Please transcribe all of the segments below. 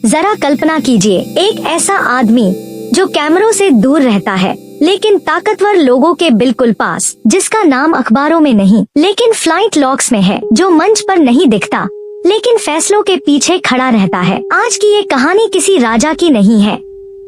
जरा कल्पना कीजिए, एक ऐसा आदमी जो कैमरों से दूर रहता है लेकिन ताकतवर लोगों के बिल्कुल पास, जिसका नाम अखबारों में नहीं लेकिन फ्लाइट लॉग्स में है, जो मंच पर नहीं दिखता लेकिन फैसलों के पीछे खड़ा रहता है। आज की ये कहानी किसी राजा की नहीं है,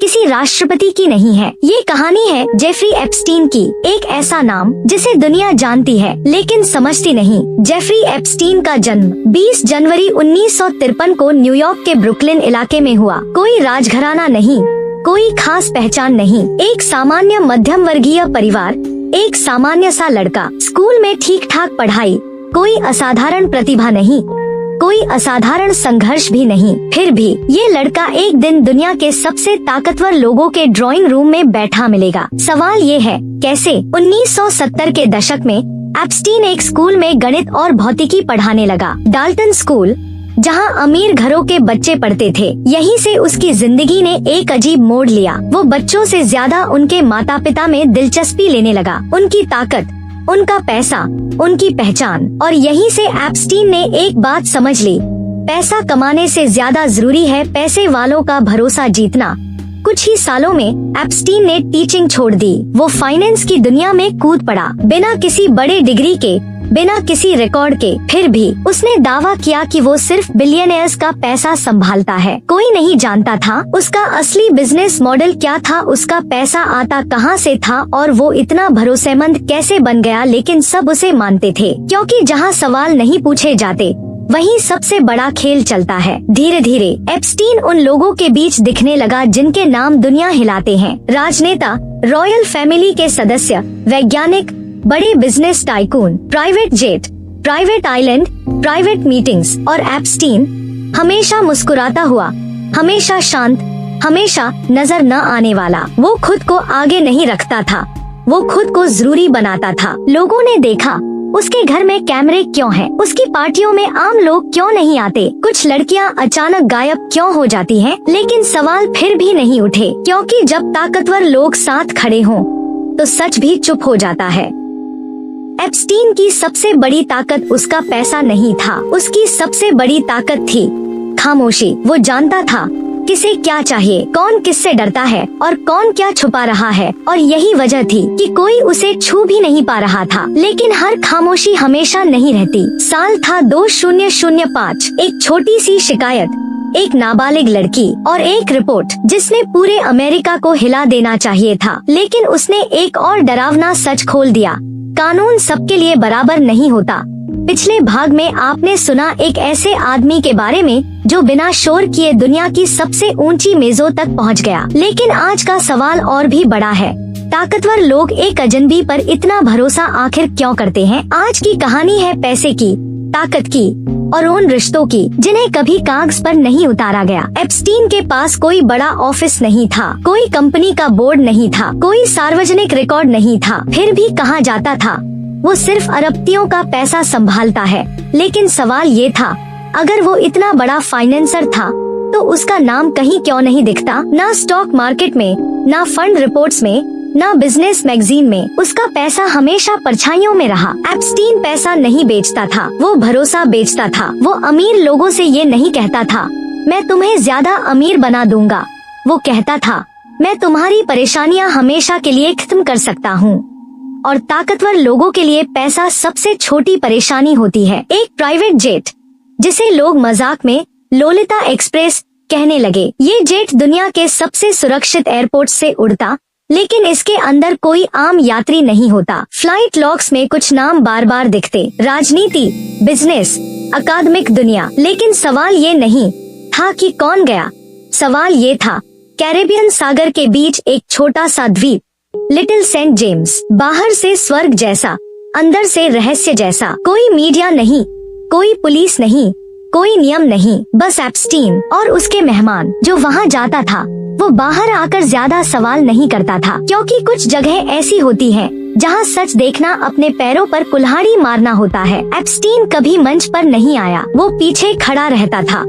किसी राष्ट्रपति की नहीं है, ये कहानी है जेफरी एप्स्टीन की। एक ऐसा नाम जिसे दुनिया जानती है लेकिन समझती नहीं। जेफरी एप्स्टीन का जन्म 20 जनवरी 1953 को न्यूयॉर्क के ब्रुकलिन इलाके में हुआ। कोई राजघराना नहीं, कोई खास पहचान नहीं, एक सामान्य मध्यम वर्गीय परिवार, एक सामान्य सा लड़का, स्कूल में ठीक ठाक पढ़ाई, कोई असाधारण प्रतिभा नहीं, कोई असाधारण संघर्ष भी नहीं। फिर भी ये लड़का एक दिन दुनिया के सबसे ताकतवर लोगों के ड्राइंग रूम में बैठा मिलेगा। सवाल ये है, कैसे? 1970 के दशक में एप्स्टीन एक स्कूल में गणित और भौतिकी पढ़ाने लगा। डाल्टन स्कूल, जहां अमीर घरों के बच्चे पढ़ते थे। यहीं से उसकी जिंदगी ने एक अजीब मोड़ लिया। वो बच्चों से ज्यादा उनके माता पिता में दिलचस्पी लेने लगा। उनकी ताकत, उनका पैसा, उनकी पहचान। और यहीं से एप्स्टीन ने एक बात समझ ली, पैसा कमाने से ज्यादा जरूरी है पैसे वालों का भरोसा जीतना। कुछ ही सालों में एप्स्टीन ने टीचिंग छोड़ दी। वो फाइनेंस की दुनिया में कूद पड़ा, बिना किसी बड़े डिग्री के, बिना किसी रिकॉर्ड के। फिर भी उसने दावा किया कि वो सिर्फ बिलियनियर्स का पैसा संभालता है। कोई नहीं जानता था उसका असली बिजनेस मॉडल क्या था, उसका पैसा आता कहां से था और वो इतना भरोसेमंद कैसे बन गया। लेकिन सब उसे मानते थे, क्योंकि जहां सवाल नहीं पूछे जाते वहीं सबसे बड़ा खेल चलता है। धीरे धीरे एप्स्टीन उन लोगों के बीच दिखने लगा जिनके नाम दुनिया हिलाते हैं। राजनेता, रॉयल फैमिली के सदस्य, वैज्ञानिक, बड़े business tycoon, private jet, private island, private meetings. और एप्स्टीन हमेशा मुस्कुराता हुआ, हमेशा शांत, हमेशा नजर न आने वाला। वो खुद को आगे नहीं रखता था, वो खुद को जरूरी बनाता था। लोगों ने देखा, उसके घर में कैमरे क्यों हैं? उसकी पार्टियों में आम लोग क्यों नहीं आते? कुछ लड़कियां अचानक गायब क्यों हो जाती हैं? लेकिन सवाल फिर भी नहीं उठे, क्योंकि जब ताकतवर लोग साथ खड़े हों तो सच भी चुप हो जाता है। एप्स्टीन की सबसे बड़ी ताकत उसका पैसा नहीं था, उसकी सबसे बड़ी ताकत थी खामोशी। वो जानता था किसे क्या चाहिए, कौन किससे डरता है और कौन क्या छुपा रहा है। और यही वजह थी कि कोई उसे छू भी नहीं पा रहा था। लेकिन हर खामोशी हमेशा नहीं रहती। साल था 2005। एक छोटी सी शिकायत, एक नाबालिग लड़की और एक रिपोर्ट जिसने पूरे अमेरिका को हिला देना चाहिए था। लेकिन उसने एक और डरावना सच खोल दिया, कानून सबके लिए बराबर नहीं होता। पिछले भाग में आपने सुना एक ऐसे आदमी के बारे में जो बिना शोर किए दुनिया की सबसे ऊंची मेजों तक पहुंच गया। लेकिन आज का सवाल और भी बड़ा है, ताकतवर लोग एक अजनबी पर इतना भरोसा आखिर क्यों करते हैं? आज की कहानी है पैसे की, ताकत की और उन रिश्तों की जिन्हें कभी कागज पर नहीं उतारा गया। एप्स्टीन के पास कोई बड़ा ऑफिस नहीं था, कोई कंपनी का बोर्ड नहीं था, कोई सार्वजनिक रिकॉर्ड नहीं था। फिर भी कहा जाता था वो सिर्फ अरबपतियों का पैसा संभालता है। लेकिन सवाल ये था, अगर वो इतना बड़ा फाइनेंसर था तो उसका नाम कहीं क्यों नहीं दिखता? ना स्टॉक मार्केट में, ना फंड रिपोर्ट्स में, ना बिजनेस मैगजीन में। उसका पैसा हमेशा परछाइयों में रहा। एप्स्टीन पैसा नहीं बेचता था, वो भरोसा बेचता था। वो अमीर लोगों से ये नहीं कहता था मैं तुम्हें ज्यादा अमीर बना दूंगा, वो कहता था मैं तुम्हारी परेशानियां हमेशा के लिए खत्म कर सकता हूँ। और ताकतवर लोगों के लिए पैसा सबसे छोटी परेशानी होती है। एक प्राइवेट जेट, जिसे लोग मजाक में लोलिता एक्सप्रेस कहने लगे। ये जेट दुनिया के सबसे सुरक्षित एयरपोर्ट से उड़ता, लेकिन इसके अंदर कोई आम यात्री नहीं होता। फ्लाइट लॉग्स में कुछ नाम बार बार दिखते, राजनीति, बिजनेस, अकादमिक दुनिया। लेकिन सवाल ये नहीं था कि कौन गया, सवाल ये था कैरेबियन सागर के बीच एक छोटा सा द्वीप, लिटिल सेंट जेम्स। बाहर से स्वर्ग जैसा, अंदर से रहस्य जैसा। कोई मीडिया नहीं, कोई पुलिस नहीं, कोई नियम नहीं, बस एप्स्टीन और उसके मेहमान। जो वहाँ जाता था वो बाहर आकर ज्यादा सवाल नहीं करता था, क्योंकि कुछ जगह ऐसी होती हैं जहाँ सच देखना अपने पैरों पर कुल्हाड़ी मारना होता है। एप्स्टीन कभी मंच पर नहीं आया, वो पीछे खड़ा रहता था,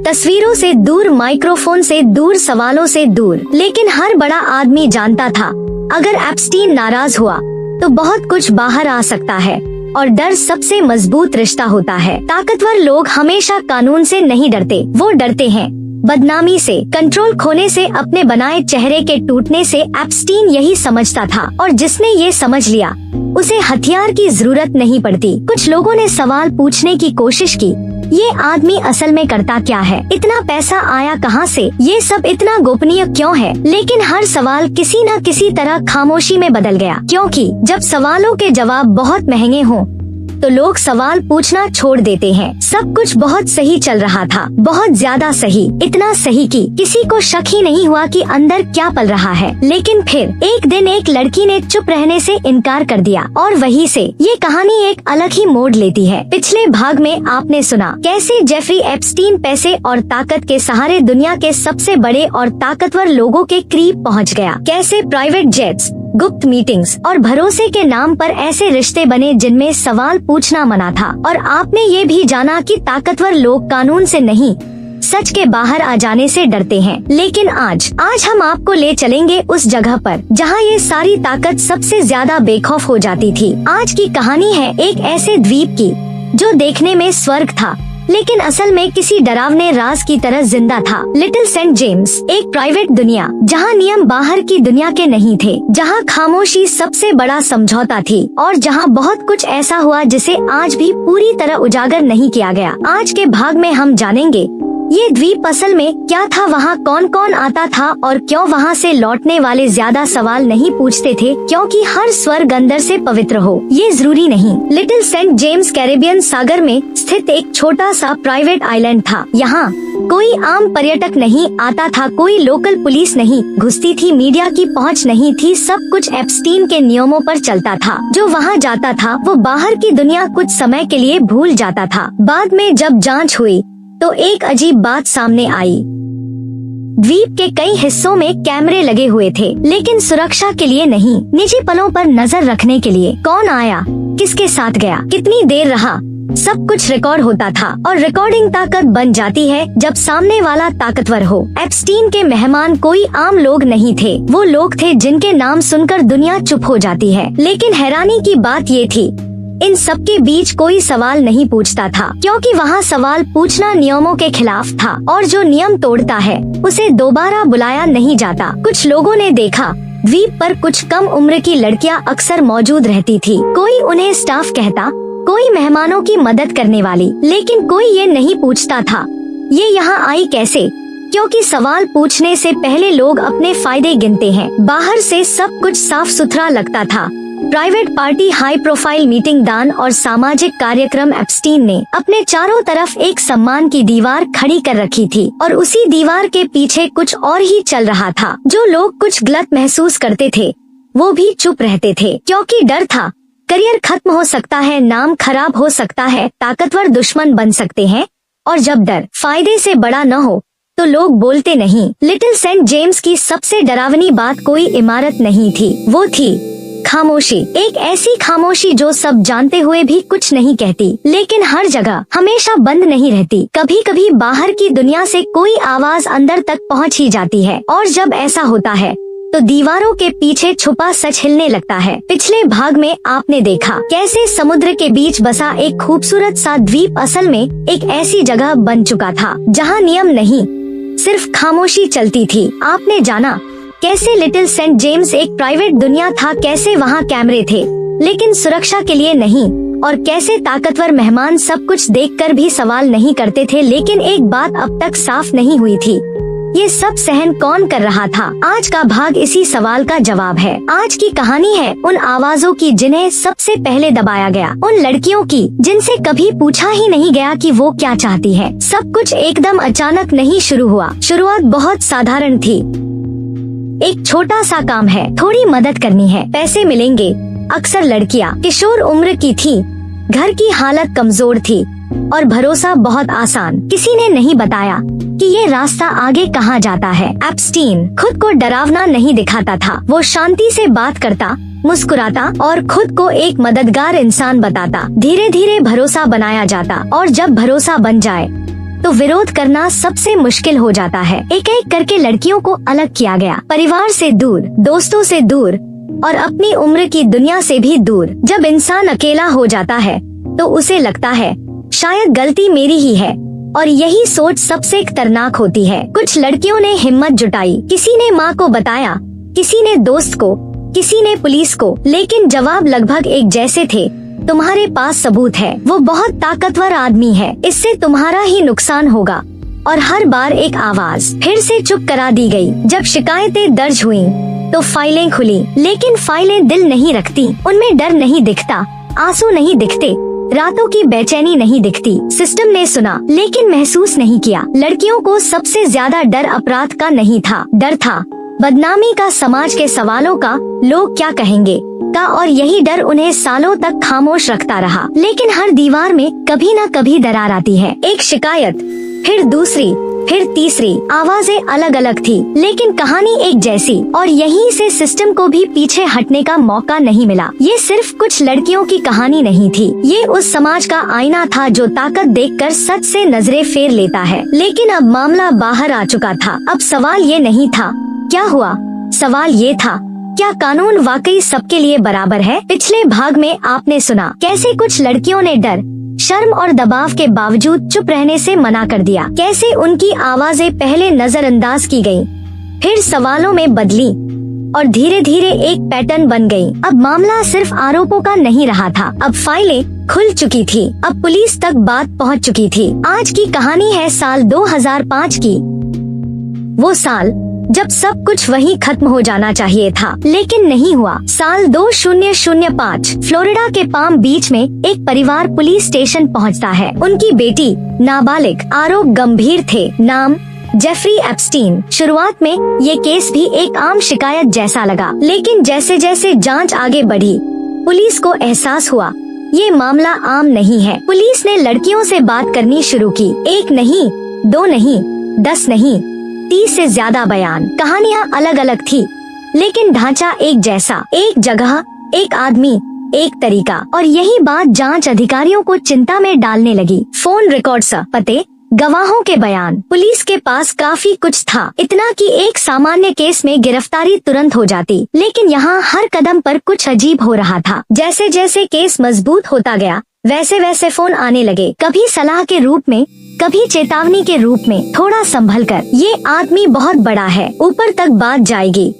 तस्वीरों से दूर, माइक्रोफोन से दूर, सवालों से दूर। लेकिन हर बड़ा आदमी जानता था अगर एप्स्टीन नाराज हुआ तो बहुत कुछ बाहर आ सकता है, और डर सबसे मजबूत रिश्ता होता है। ताकतवर लोग हमेशा कानून से नहीं डरते, वो डरते हैं बदनामी से, कंट्रोल खोने से, अपने बनाए चेहरे के टूटने से एप्स्टीन यही समझता था, और जिसने ये समझ लिया उसे हथियार की जरूरत नहीं पड़ती। कुछ लोगों ने सवाल पूछने की कोशिश की, ये आदमी असल में करता क्या है, इतना पैसा आया कहाँ से, ये सब इतना गोपनीय क्यों है। लेकिन हर सवाल किसी न किसी तरह खामोशी में बदल गया, क्योंकि जब सवालों के जवाब बहुत महंगे हों तो लोग सवाल पूछना छोड़ देते हैं। सब कुछ बहुत सही चल रहा था, बहुत ज्यादा सही, इतना सही कि किसी को शक ही नहीं हुआ कि अंदर क्या पल रहा है। लेकिन फिर एक दिन एक लड़की ने चुप रहने से इनकार कर दिया, और वहीं से ये कहानी एक अलग ही मोड़ लेती है। पिछले भाग में आपने सुना कैसे जेफरी एप्स्टीन पैसे और ताकत के सहारे दुनिया के सबसे बड़े और ताकतवर लोगों के करीब पहुंच गया, कैसे प्राइवेट जेट्स, गुप्त मीटिंग्स और भरोसे के नाम पर ऐसे रिश्ते बने जिनमें सवाल पूछना मना था। और आपने ये भी जाना कि ताकतवर लोग कानून से नहीं, सच के बाहर आ जाने से डरते हैं। लेकिन आज हम आपको ले चलेंगे उस जगह पर जहां ये सारी ताकत सबसे ज्यादा बेखौफ हो जाती थी। आज की कहानी है एक ऐसे द्वीप की जो देखने में स्वर्ग था, लेकिन असल में किसी डरावने राज की तरह जिंदा था। लिटिल सेंट जेम्स, एक प्राइवेट दुनिया जहां नियम बाहर की दुनिया के नहीं थे, जहां खामोशी सबसे बड़ा समझौता थी, और जहां बहुत कुछ ऐसा हुआ जिसे आज भी पूरी तरह उजागर नहीं किया गया। आज के भाग में हम जानेंगे ये द्वीप असल में क्या था, वहाँ कौन कौन आता था, और क्यों वहाँ से लौटने वाले ज्यादा सवाल नहीं पूछते थे, क्योंकि हर स्वर्ग अंदर से पवित्र हो ये जरूरी नहीं। लिटिल सेंट जेम्स कैरेबियन सागर में स्थित एक छोटा सा प्राइवेट आइलैंड था। यहाँ कोई आम पर्यटक नहीं आता था, कोई लोकल पुलिस नहीं घुसती थी, मीडिया की पहुँच नहीं थी, सब कुछ एप्स्टीन के नियमों पर चलता था। जो वहाँ जाता था वो बाहर की दुनिया कुछ समय के लिए भूल जाता था। बाद में जब जांच हुई तो एक अजीब बात सामने आई। द्वीप के कई हिस्सों में कैमरे लगे हुए थे, लेकिन सुरक्षा के लिए नहीं, निजी पलों पर नजर रखने के लिए। कौन आया, किसके साथ गया, कितनी देर रहा, सब कुछ रिकॉर्ड होता था। और रिकॉर्डिंग ताकत बन जाती है जब सामने वाला ताकतवर हो। एप्स्टीन के मेहमान कोई आम लोग नहीं थे, वो लोग थे जिनके नाम सुनकर दुनिया चुप हो जाती है। लेकिन हैरानी की बात ये थी, इन सबके बीच कोई सवाल नहीं पूछता था, क्योंकि वहाँ सवाल पूछना नियमों के खिलाफ था, और जो नियम तोड़ता है उसे दोबारा बुलाया नहीं जाता। कुछ लोगों ने देखा द्वीप पर कुछ कम उम्र की लड़कियाँ अक्सर मौजूद रहती थी, कोई उन्हें स्टाफ कहता, कोई मेहमानों की मदद करने वाली, लेकिन कोई ये नहीं पूछता था ये यहाँ आई कैसे, क्योंकि सवाल पूछने से पहले लोग अपने फायदे गिनते हैं। बाहर से सब कुछ साफ सुथरा लगता था, private party, high profile meeting, दान और सामाजिक कार्यक्रम। एप्स्टीन ने अपने चारों तरफ एक सम्मान की दीवार खड़ी कर रखी थी, और उसी दीवार के पीछे कुछ और ही चल रहा था। जो लोग कुछ गलत महसूस करते थे वो भी चुप रहते थे, क्योंकि डर था करियर खत्म हो सकता है, नाम खराब हो सकता है, ताकतवर दुश्मन बन सकते हैं, और जब डर फायदे से बड़ा न हो तो लोग बोलते नहीं। लिटिल सेंट जेम्स की सबसे डरावनी बात कोई इमारत नहीं थी, वो थी खामोशी। एक ऐसी खामोशी जो सब जानते हुए भी कुछ नहीं कहती, लेकिन हर जगह हमेशा बंद नहीं रहती। कभी कभी बाहर की दुनिया से कोई आवाज अंदर तक पहुंच ही जाती है, और जब ऐसा होता है तो दीवारों के पीछे छुपा सच हिलने लगता है। पिछले भाग में आपने देखा कैसे समुद्र के बीच बसा एक खूबसूरत सा द्वीप असल में एक ऐसी जगह बन चुका था जहाँ नियम नहीं, सिर्फ खामोशी चलती थी। आपने जाना कैसे लिटिल सेंट जेम्स एक प्राइवेट दुनिया था, कैसे वहाँ कैमरे थे लेकिन सुरक्षा के लिए नहीं, और कैसे ताकतवर मेहमान सब कुछ देखकर भी सवाल नहीं करते थे। लेकिन एक बात अब तक साफ नहीं हुई थी, ये सब सहन कौन कर रहा था। आज का भाग इसी सवाल का जवाब है। आज की कहानी है उन आवाजों की जिन्हें सबसे पहले दबाया गया, उन लड़कियों की जिनसे कभी पूछा ही नहीं गया कि वो क्या चाहती है। सब कुछ एकदम अचानक नहीं शुरू हुआ, शुरुआत बहुत साधारण थी। एक छोटा सा काम है, थोड़ी मदद करनी है, पैसे मिलेंगे। अक्सर लड़कियां किशोर उम्र की थी, घर की हालत कमजोर थी, और भरोसा बहुत आसान। किसी ने नहीं बताया कि ये रास्ता आगे कहाँ जाता है। एप्स्टीन खुद को डरावना नहीं दिखाता था, वो शांति से बात करता, मुस्कुराता और खुद को एक मददगार इंसान बताता। धीरे धीरे भरोसा बनाया जाता, और जब भरोसा बन जाए तो विरोध करना सबसे मुश्किल हो जाता है। एक एक करके लड़कियों को अलग किया गया, परिवार से दूर, दोस्तों से दूर, और अपनी उम्र की दुनिया से भी दूर। जब इंसान अकेला हो जाता है तो उसे लगता है शायद गलती मेरी ही है, और यही सोच सबसे खतरनाक होती है। कुछ लड़कियों ने हिम्मत जुटाई, किसी ने माँ को बताया, किसी ने दोस्त को, किसी ने पुलिस को, लेकिन जवाब लगभग एक जैसे थे। तुम्हारे पास सबूत है, वो बहुत ताकतवर आदमी है, इससे तुम्हारा ही नुकसान होगा। और हर बार एक आवाज फिर से चुप करा दी गई। जब शिकायतें दर्ज हुई तो फाइलें खुली, लेकिन फाइलें दिल नहीं रखती। उनमें डर नहीं दिखता, आंसू नहीं दिखते, रातों की बेचैनी नहीं दिखती। सिस्टम ने सुना लेकिन महसूस नहीं किया। लड़कियों को सबसे ज्यादा डर अपराध का नहीं था, डर था बदनामी का, समाज के सवालों का, लोग क्या कहेंगे का, और यही डर उन्हें सालों तक खामोश रखता रहा। लेकिन हर दीवार में कभी न कभी दरार आती है। एक शिकायत, फिर दूसरी, फिर तीसरी। आवाजें अलग अलग थी, लेकिन कहानी एक जैसी। और यहीं से सिस्टम को भी पीछे हटने का मौका नहीं मिला। ये सिर्फ कुछ लड़कियों की कहानी नहीं थी, ये उस समाज का आईना था जो ताकत देखकर सच से नजरें फेर लेता है। लेकिन अब मामला बाहर आ चुका था। अब सवाल ये नहीं था क्या हुआ, सवाल ये था क्या कानून वाकई सबके लिए बराबर है। पिछले भाग में आपने सुना कैसे कुछ लड़कियों ने डर, शर्म और दबाव के बावजूद चुप रहने से मना कर दिया, कैसे उनकी आवाजें पहले नजरअंदाज की गईं, फिर सवालों में बदली और धीरे धीरे एक पैटर्न बन गई। अब मामला सिर्फ आरोपों का नहीं रहा था, अब फाइलें खुल चुकी थी, अब पुलिस तक बात पहुंच चुकी थी। आज की कहानी है साल 2005 की, वो साल जब सब कुछ वहीं खत्म हो जाना चाहिए था, लेकिन नहीं हुआ। साल 2005 फ्लोरिडा के पाम बीच में एक परिवार पुलिस स्टेशन पहुंचता है। उनकी बेटी नाबालिग, आरोप गंभीर थे, नाम जेफरी एप्स्टीन। शुरुआत में ये केस भी एक आम शिकायत जैसा लगा, लेकिन जैसे जैसे जांच आगे बढ़ी पुलिस को एहसास हुआ ये मामला आम नहीं है। पुलिस ने लड़कियों से बात करनी शुरू की। एक नहीं, दो नहीं, 10 नहीं, 30 से ज्यादा बयान। कहानियाँ अलग अलग थी, लेकिन ढांचा एक जैसा, एक जगह, एक आदमी, एक तरीका। और यही बात जांच अधिकारियों को चिंता में डालने लगी। फोन रिकॉर्ड्स, पते, गवाहों के बयान, पुलिस के पास काफी कुछ था, इतना कि एक सामान्य केस में गिरफ्तारी तुरंत हो जाती। लेकिन यहाँ हर कदम पर कुछ अजीब हो रहा था। जैसे जैसे केस मजबूत होता गया वैसे वैसे फोन आने लगे, कभी सलाह के रूप में, कभी चेतावनी के रूप में। थोड़ा संभल कर, ये आदमी बहुत बड़ा है, ऊपर तक बात जाएगी।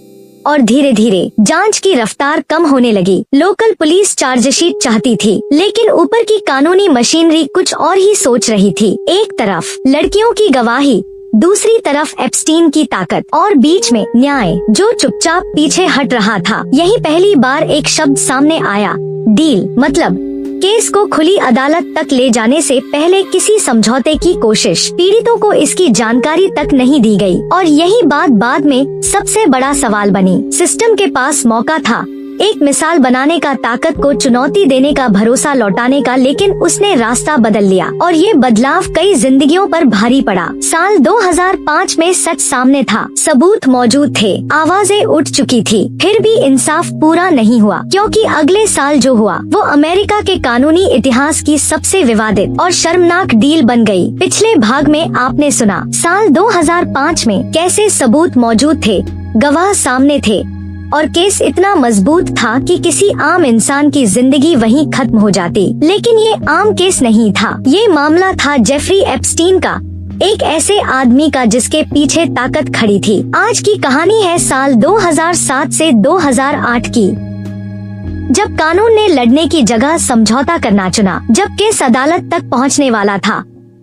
और धीरे धीरे जांच की रफ्तार कम होने लगी। लोकल पुलिस चार्जशीट चाहती थी, लेकिन ऊपर की कानूनी मशीनरी कुछ और ही सोच रही थी। एक तरफ लड़कियों की गवाही, दूसरी तरफ एप्स्टीन की ताकत, और बीच में न्याय जो चुपचाप पीछे हट रहा था। यही पहली बार एक शब्द सामने आया, डील। मतलब केस को खुली अदालत तक ले जाने से पहले किसी समझौते की कोशिश। पीड़ितों को इसकी जानकारी तक नहीं दी गई, और यही बात बाद में सबसे बड़ा सवाल बनी। सिस्टम के पास मौका था, एक मिसाल बनाने का, ताकत को चुनौती देने का, भरोसा लौटाने का, लेकिन उसने रास्ता बदल लिया। और ये बदलाव कई जिंदगियों पर भारी पड़ा। साल 2005 में सच सामने था, सबूत मौजूद थे, आवाजें उठ चुकी थी, फिर भी इंसाफ पूरा नहीं हुआ, क्योंकि अगले साल जो हुआ वो अमेरिका के कानूनी इतिहास की सबसे विवादित और शर्मनाक डील बन गई। पिछले भाग में आपने सुना साल 2005 में कैसे सबूत मौजूद थे, गवाह सामने थे, और केस इतना मजबूत था कि किसी आम इंसान की जिंदगी वहीं खत्म हो जाती। लेकिन ये आम केस नहीं था, ये मामला था जेफरी एप्स्टीन का, एक ऐसे आदमी का जिसके पीछे ताकत खड़ी थी। आज की कहानी है साल 2007 से 2008 की, जब कानून ने लड़ने की जगह समझौता करना चुना। जब केस अदालत तक पहुंचने वाला था,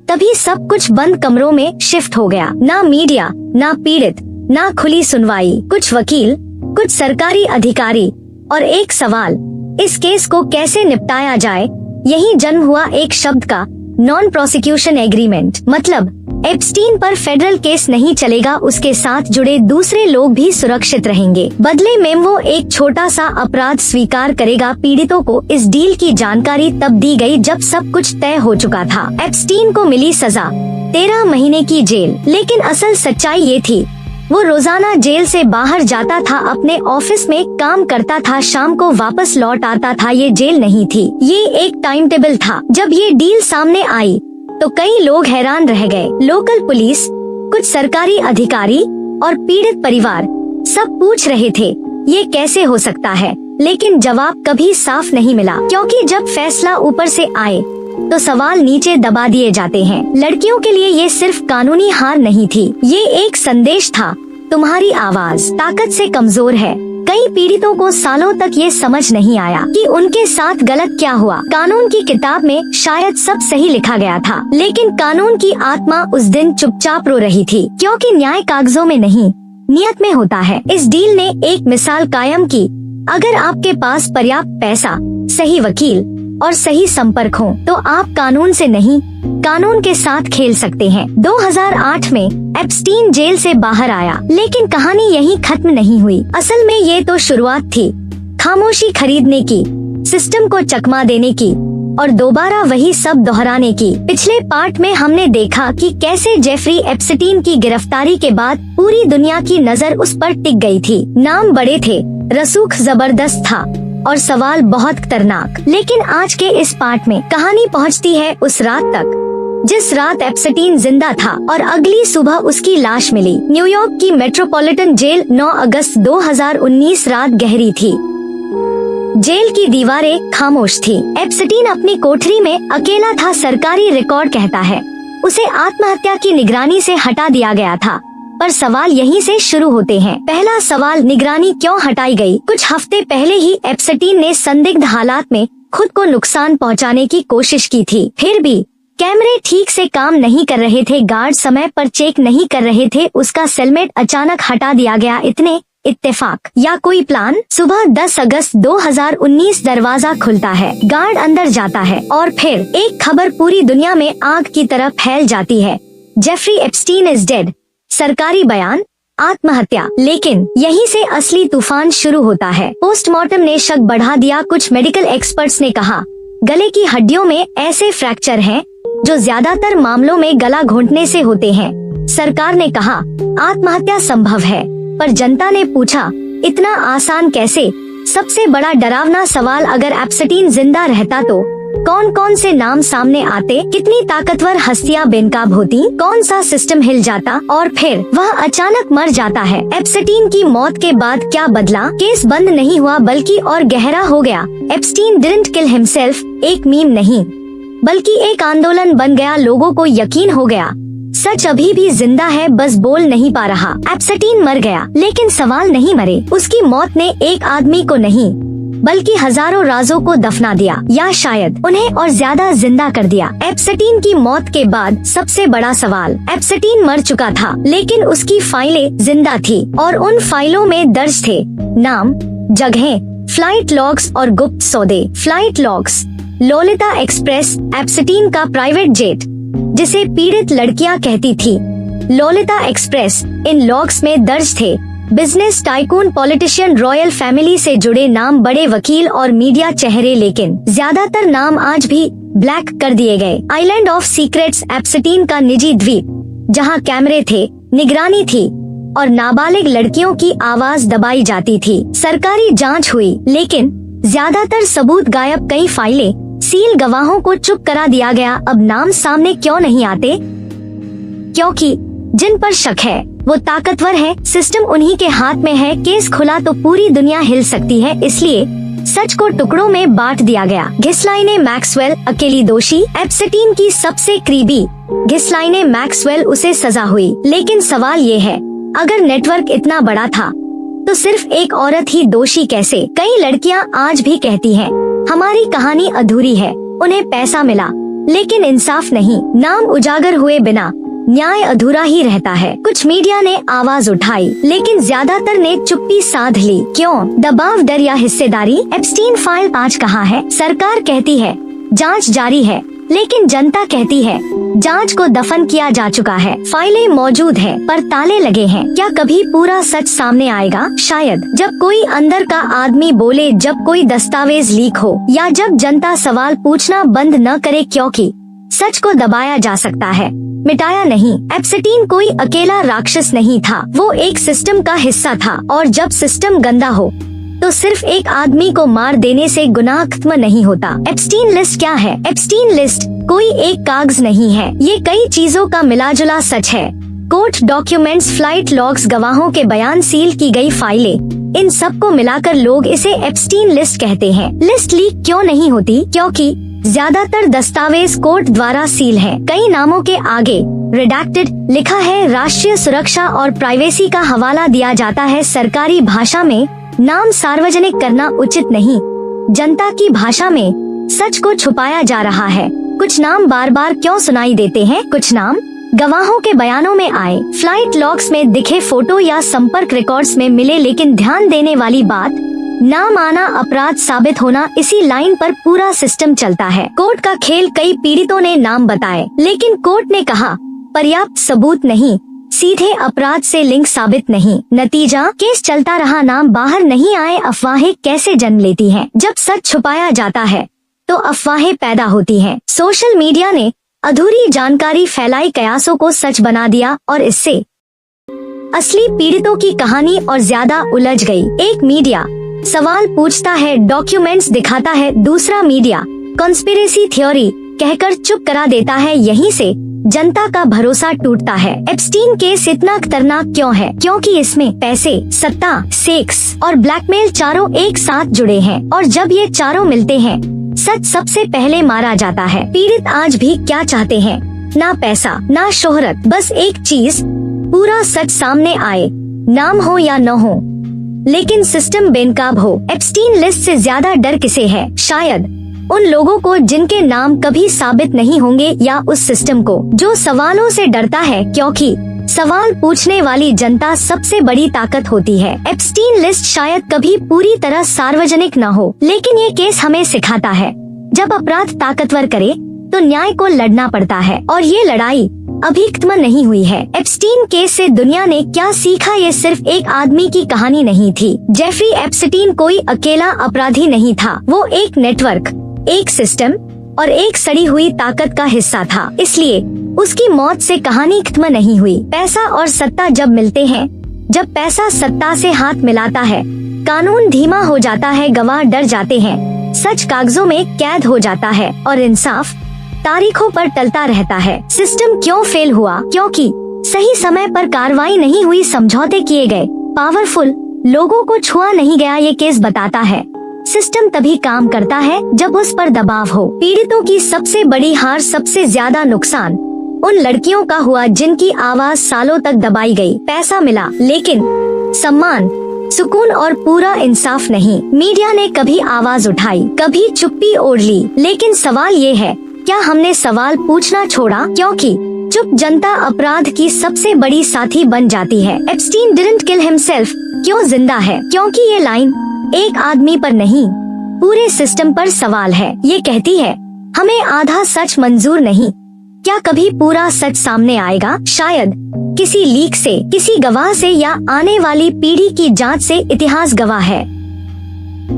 तभी सब कुछ बंद कमरों में शिफ्ट हो गया। ना मीडिया, ना पीड़ित, ना खुली सुनवाई, कुछ वकील, कुछ सरकारी अधिकारी, और एक सवाल, इस केस को कैसे निपटाया जाए। यही जन्म हुआ एक शब्द का, नॉन प्रोसिक्यूशन एग्रीमेंट। मतलब एप्स्टीन पर फेडरल केस नहीं चलेगा, उसके साथ जुड़े दूसरे लोग भी सुरक्षित रहेंगे। बदले में वो एक छोटा सा अपराध स्वीकार करेगा। पीड़ितों को इस डील की जानकारी तब दी गई जब सब कुछ तय हो चुका था। एप्स्टीन को मिली सजा 13 महीने की जेल, लेकिन असल सच्चाई ये थी, वो रोजाना जेल से बाहर जाता था, अपने ऑफिस में काम करता था, शाम को वापस लौट आता था। ये जेल नहीं थी, ये एक टाइम टेबल था। जब ये डील सामने आई तो कई लोग हैरान रह गए। लोकल पुलिस, कुछ सरकारी अधिकारी और पीड़ित परिवार सब पूछ रहे थे ये कैसे हो सकता है, लेकिन जवाब कभी साफ नहीं मिला, क्योंकि जब फैसला ऊपर से आए तो सवाल नीचे दबा दिए जाते हैं। लड़कियों के लिए ये सिर्फ कानूनी हार नहीं थी, ये एक संदेश था, तुम्हारी आवाज ताकत से कमजोर है। कई पीड़ितों को सालों तक ये समझ नहीं आया कि उनके साथ गलत क्या हुआ। कानून की किताब में शायद सब सही लिखा गया था, लेकिन कानून की आत्मा उस दिन चुपचाप रो रही थी, क्योंकि न्याय कागजों में नहीं, नियत में होता है। इस डील ने एक मिसाल कायम की, अगर आपके पास पर्याप्त पैसा, सही वकील और सही संपर्क हो, तो आप कानून से नहीं, कानून के साथ खेल सकते हैं। 2008 में एप्स्टीन जेल से बाहर आया, लेकिन कहानी यहीं खत्म नहीं हुई। असल में ये तो शुरुआत थी, खामोशी खरीदने की, सिस्टम को चकमा देने की और दोबारा वही सब दोहराने की। पिछले पार्ट में हमने देखा कि कैसे जेफरी एप्स्टीन की गिरफ्तारी के बाद पूरी दुनिया की नजर उस पर टिक गई थी। नाम बड़े थे, रसूख जबरदस्त था और सवाल बहुत खतरनाक। लेकिन आज के इस पार्ट में कहानी पहुंचती है उस रात तक जिस रात एप्स्टीन जिंदा था और अगली सुबह उसकी लाश मिली। न्यूयॉर्क की मेट्रोपॉलिटन जेल 9 अगस्त 2019 रात गहरी थी। जेल की दीवारें खामोश थी। एप्स्टीन अपनी कोठरी में अकेला था। सरकारी रिकॉर्ड कहता है उसे आत्महत्या की निगरानी से हटा दिया गया था। पर सवाल यहीं से शुरू होते हैं। पहला सवाल, निगरानी क्यों हटाई गई? कुछ हफ्ते पहले ही एप्स्टीन ने संदिग्ध हालात में खुद को नुकसान पहुंचाने की कोशिश की थी। फिर भी कैमरे ठीक से काम नहीं कर रहे थे, गार्ड समय पर चेक नहीं कर रहे थे, उसका सेलमेट अचानक हटा दिया गया। इतने इत्तेफाक या कोई प्लान? सुबह 10 अगस्त 2019 दरवाजा खुलता है, गार्ड अंदर जाता है और फिर एक खबर पूरी दुनिया में आग की तरह फैल जाती है, जेफरी एप्स्टीन इज डेड। सरकारी बयान, आत्महत्या। लेकिन यहीं से असली तूफान शुरू होता है। पोस्टमार्टम ने शक बढ़ा दिया। कुछ मेडिकल एक्सपर्ट्स ने कहा गले की हड्डियों में ऐसे फ्रैक्चर हैं जो ज्यादातर मामलों में गला घोंटने से होते हैं। सरकार ने कहा आत्महत्या संभव है, पर जनता ने पूछा इतना आसान कैसे? सबसे बड़ा डरावना सवाल, अगर एप्स्टीन जिंदा रहता तो कौन कौन से नाम सामने आते? कितनी ताकतवर हस्तियां बेनकाब होती? कौन सा सिस्टम हिल जाता? और फिर वह अचानक मर जाता है। एप्स्टीन की मौत के बाद क्या बदला? केस बंद नहीं हुआ बल्कि और गहरा हो गया। एप्स्टीन डिडंट किल हिमसेल्फ एक मीम नहीं, बल्कि एक आंदोलन बन गया। लोगों को यकीन हो गया सच अभी भी जिंदा है, बस बोल नहीं पा रहा। एप्स्टीन मर गया, लेकिन सवाल नहीं मरे। उसकी मौत ने एक आदमी को नहीं बल्कि हजारों राजों को दफना दिया, या शायद उन्हें और ज्यादा जिंदा कर दिया। एप्स्टीन की मौत के बाद सबसे बड़ा सवाल, एप्स्टीन मर चुका था, लेकिन उसकी फाइलें जिंदा थी और उन फाइलों में दर्ज थे नाम, जगहें, फ्लाइट लॉग्स और गुप्त सौदे। Flight logs, Lolita express, Epstein का प्राइवेट जेट जिसे पीड़ित लड़कियां कहती थी। लोलिता एक्सप्रेस, इन लॉग्स में दर्ज थे business tycoon, politician, royal family से जुड़े नाम, बड़े वकील और मीडिया चेहरे, लेकिन ज्यादातर नाम आज भी ब्लैक कर दिए गए। आइलैंड ऑफ सीक्रेट्स, एप्स्टीन का निजी द्वीप जहां कैमरे थे, निगरानी थी और नाबालिग लड़कियों की आवाज दबाई जाती थी। सरकारी जांच हुई, लेकिन ज्यादातर सबूत गायब। कई फाइलें सील, गवाहों को चुप करा दिया गया। अब नाम सामने क्यों नहीं आते? क्योंकि जिन पर शक है वो ताकतवर है, सिस्टम उन्हीं के हाथ में है। केस खुला तो पूरी दुनिया हिल सकती है, इसलिए सच को टुकड़ों में बांट दिया गया। घिसलाइने मैक्सवेल अकेली दोषी, एप्स्टीन की सबसे करीबी घिसलाइने मैक्सवेल, उसे सजा हुई। लेकिन सवाल ये है, अगर नेटवर्क इतना बड़ा था तो सिर्फ एक औरत ही दोषी कैसे? कई लड़कियां आज भी कहती हैं, हमारी कहानी अधूरी है, उन्हें पैसा मिला लेकिन इंसाफ नहीं। नाम उजागर हुए बिना न्याय अधूरा ही रहता है। कुछ मीडिया ने आवाज उठाई, लेकिन ज्यादातर ने चुप्पी साध ली। क्यों? दबाव, डर या हिस्सेदारी? एप्स्टीन फाइल 5 कहाँ है? सरकार कहती है जांच जारी है, लेकिन जनता कहती है जांच को दफन किया जा चुका है। फाइलें मौजूद है पर ताले लगे हैं। क्या कभी पूरा सच सामने आएगा? शायद, जब कोई अंदर का आदमी बोले, जब कोई दस्तावेज लीक हो, या जब जनता सवाल पूछना बंद न करे, क्योंकि सच को दबाया जा सकता है, मिटाया नहीं। एप्स्टीन कोई अकेला राक्षस नहीं था, वो एक सिस्टम का हिस्सा था, और जब सिस्टम गंदा हो तो सिर्फ एक आदमी को मार देने से गुनाह खत्म नहीं होता। एप्स्टीन लिस्ट क्या है? एप्स्टीन लिस्ट कोई एक कागज नहीं है, ये कई चीजों का मिलाजुला सच है। कोर्ट डॉक्यूमेंट्स, फ्लाइट लॉग्स, गवाहों के बयान, सील की गई फाइलें, इन सब को मिलाकर लोग इसे एप्स्टीन लिस्ट कहते हैं। लिस्ट लीक क्यों नहीं होती? क्योंकि ज्यादातर दस्तावेज कोर्ट द्वारा सील हैं। कई नामों के आगे रिडैक्टेड लिखा है। राष्ट्रीय सुरक्षा और प्राइवेसी का हवाला दिया जाता है। सरकारी भाषा में नाम सार्वजनिक करना उचित नहीं। जनता की भाषा में सच को छुपाया जा रहा है। कुछ नाम बार बार क्यों सुनाई देते हैं? कुछ नाम गवाहों के बयानों में आए, फ्लाइट लॉग्स में दिखे फोटो या संपर्क रिकॉर्ड्स में मिले। लेकिन ध्यान देने वाली बात, नाम आना अपराध साबित होना, इसी लाइन पर पूरा सिस्टम चलता है। कोर्ट का खेल, कई पीड़ितों ने नाम बताए लेकिन कोर्ट ने कहा पर्याप्त सबूत नहीं, सीधे अपराध से लिंक साबित नहीं। नतीजा, केस चलता रहा, नाम बाहर नहीं आए। अफवाहें कैसे जन्म लेती हैं? जब सच छुपाया जाता है तो अफवाहें पैदा होती हैं। सोशल मीडिया ने अधूरी जानकारी फैलाई, कयासों को सच बना दिया और इससे असली पीड़ितों की कहानी और ज्यादा उलझ गई। एक मीडिया सवाल पूछता है, डॉक्यूमेंट्स दिखाता है, दूसरा मीडिया कॉन्स्पिरेसी थ्योरी कहकर चुप करा देता है। यहीं से जनता का भरोसा टूटता है। एप्स्टीन केस इतना खतरनाक क्यों है? क्योंकि इसमें पैसे, सत्ता, सेक्स और ब्लैकमेल चारों एक साथ जुड़े हैं और जब ये चारों मिलते हैं सच सबसे पहले मारा जाता है। पीड़ित आज भी क्या चाहते हैं? ना पैसा, ना शोहरत, बस एक चीज, पूरा सच सामने आए, नाम हो या न हो, लेकिन सिस्टम बेनकाब हो। एप्स्टीन लिस्ट से ज्यादा डर किसे है? शायद उन लोगों को जिनके नाम कभी साबित नहीं होंगे, या उस सिस्टम को जो सवालों से डरता है, क्योंकि सवाल पूछने वाली जनता सबसे बड़ी ताकत होती है। एप्स्टीन लिस्ट शायद कभी पूरी तरह सार्वजनिक न हो, लेकिन ये केस हमें सिखाता है जब अपराध ताकतवर करे तो न्याय को लड़ना पड़ता है और ये लड़ाई अभी खत्म नहीं हुई है। एप्स्टीन केस से दुनिया ने क्या सीखा? ये सिर्फ एक आदमी की कहानी नहीं थी। जेफरी एप्स्टीन कोई अकेला अपराधी नहीं था, वो एक नेटवर्क, एक सिस्टम और एक सड़ी हुई ताकत का हिस्सा था। इसलिए उसकी मौत से कहानी खत्म नहीं हुई। पैसा और सत्ता जब मिलते हैं, जब पैसा सत्ता से हाथ मिलाता है, कानून धीमा हो जाता है, गवाह डर जाते हैं, सच कागजों में कैद हो जाता है और इंसाफ तारीखों पर टलता रहता है। सिस्टम क्यों फेल हुआ? क्योंकि सही समय पर कार्रवाई नहीं हुई, समझौते किए गए, पावरफुल लोगों को छुआ नहीं गया। ये केस बताता है सिस्टम तभी काम करता है जब उस पर दबाव हो। पीड़ितों की सबसे बड़ी हार, सबसे ज्यादा नुकसान उन लड़कियों का हुआ जिनकी आवाज सालों तक दबाई गई। पैसा मिला लेकिन सम्मान, सुकून और पूरा इंसाफ नहीं। मीडिया ने कभी आवाज उठाई, कभी चुप्पी ओढ़ ली, लेकिन सवाल ये है, क्या हमने सवाल पूछना छोड़ा? क्योंकि चुप जनता अपराध की सबसे बड़ी साथी बन जाती है। एप्स्टीन डिडंट किल हिमसेल्फ क्यों जिंदा है? क्योंकि ये लाइन एक आदमी पर नहीं, पूरे सिस्टम पर सवाल है। ये कहती है हमें आधा सच मंजूर नहीं। क्या कभी पूरा सच सामने आएगा? शायद किसी लीक से, किसी गवाह से, या आने वाली पीढ़ी की जांच से। इतिहास गवाह है,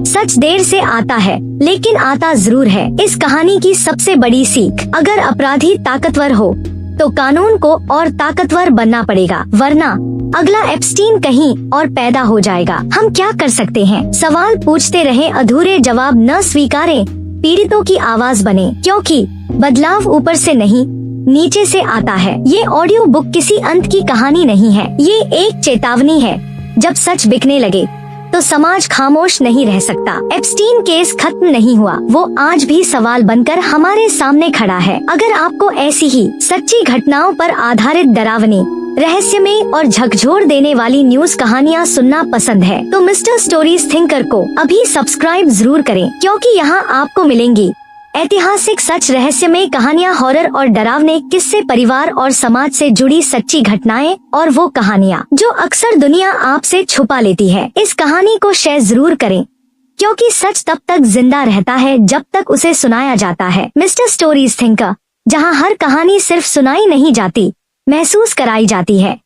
सच देर से आता है लेकिन आता जरूर है। इस कहानी की सबसे बड़ी सीख, अगर अपराधी ताकतवर हो तो कानून को और ताकतवर बनना पड़ेगा, वरना अगला एप्स्टीन कहीं और पैदा हो जाएगा। हम क्या कर सकते हैं? सवाल पूछते रहें, अधूरे जवाब न स्वीकारें, पीड़ितों की आवाज बने, क्योंकि बदलाव ऊपर से नहीं, नीचे से आता है। ये ऑडियो बुक किसी अंत की कहानी नहीं है, ये एक चेतावनी है। जब सच बिकने लगे तो समाज खामोश नहीं रह सकता। एप्स्टीन केस खत्म नहीं हुआ, वो आज भी सवाल बनकर हमारे सामने खड़ा है। अगर आपको ऐसी ही सच्ची घटनाओं पर आधारित डरावनी, रहस्यमय और झकझोर देने वाली न्यूज कहानियाँ सुनना पसंद है तो मिस्टर स्टोरीज थिंकर को अभी सब्सक्राइब जरूर करें, क्योंकि यहाँ आपको मिलेंगी ऐतिहासिक सच, रहस्यमय कहानियाँ, हॉरर और डरावने किस्से, परिवार और समाज से जुड़ी सच्ची घटनाएं और वो कहानियाँ जो अक्सर दुनिया आपसे छुपा लेती है। इस कहानी को शेयर जरूर करें, क्योंकि सच तब तक जिंदा रहता है जब तक उसे सुनाया जाता है। मिस्टर स्टोरीज थिंकर, जहाँ हर कहानी सिर्फ सुनाई नहीं जाती, महसूस कराई जाती है।